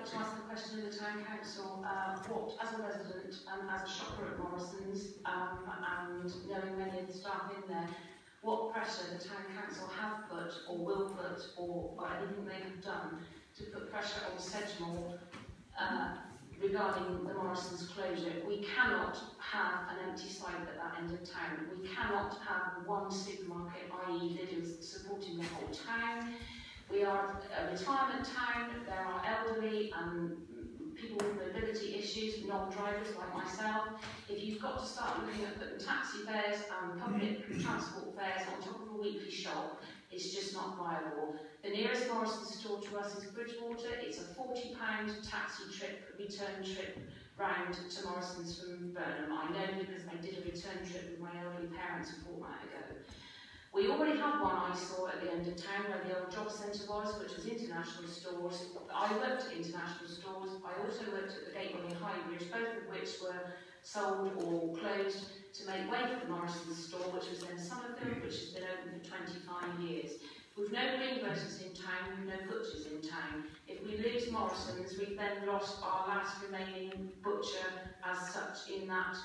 like to ask a question in the Town Council. What, as a resident and as a shopper at Morrisons, and knowing many of the staff in there, what pressure the Town Council have put, or will put, or anything they have done to put pressure on Sedgemoor regarding the Morrisons closure. We cannot have an empty site at that end of town. We cannot have one supermarket, i.e. Lidl's, supporting the whole town. We are a retirement town. There are elderly and people with mobility issues, non-drivers like myself. If you've got to start looking at putting taxi fares and public transport fares on top of a weekly shop, it's just not viable. The nearest Morrisons store to us is Bridgewater. It's a £40 taxi trip, return trip round to Morrisons from Burnham. I know because I did a return trip with my elderly parents a fortnight ago. We already had one I saw at the end of town where the old job centre was, which was international stores. I worked at international stores. I also worked at the Gateway and High Bridge, both of which were sold or closed to make way for the Morrisons store, which was then Summerfield, which has been open for 25 years. We've no greengrocers in town, we've no butchers in town. If we lose Morrisons, we've then lost our last remaining butcher as such in that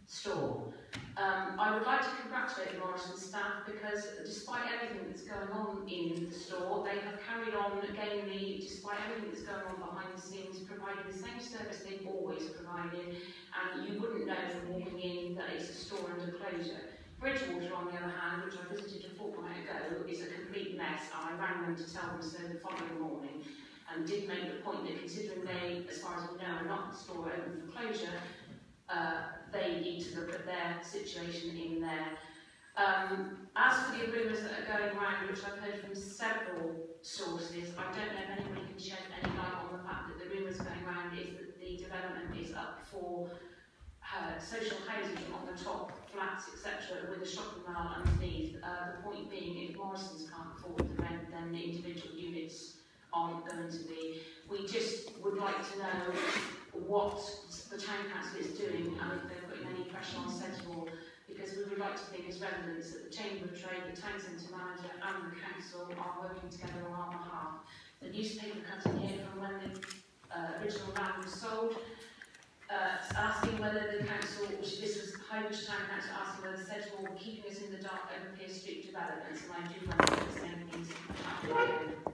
store. I would like to congratulate the Morrisons staff because despite everything that's going on in the store, they have carried on gamely, despite everything that's going on behind the scenes, providing the same service they've always provided, and you wouldn't know from walking in that it's a store under closure. Bridgewater, on the other hand, which I visited a fortnight ago, is a complete mess. I rang them to tell them so the following morning and did make the point that considering they, as far as we know, are not the store open for closure, they need to look at their situation in there. As for the rumours that are going around, which I've heard from several sources, I don't know if anybody can shed any light on the fact that the rumours going around is that the development is up for social housing on the top, flats, etc., with a shopping mall underneath. The point being, if Morrisons can't afford the rent, then the individual units aren't going to be. We just would like to know what the Town Council is doing and if they're putting any pressure on Sedgemoor, because we would like to think as residents that the Chamber of Trade, the Town Centre Manager and the Council are working together on our behalf. The newspaper cutting here from when the original land was sold, asking whether the council, which this was Highbury Town Council, asking whether Sedgemoor were keeping us in the dark over Pearce Street developments, and I do remember the same things happening again.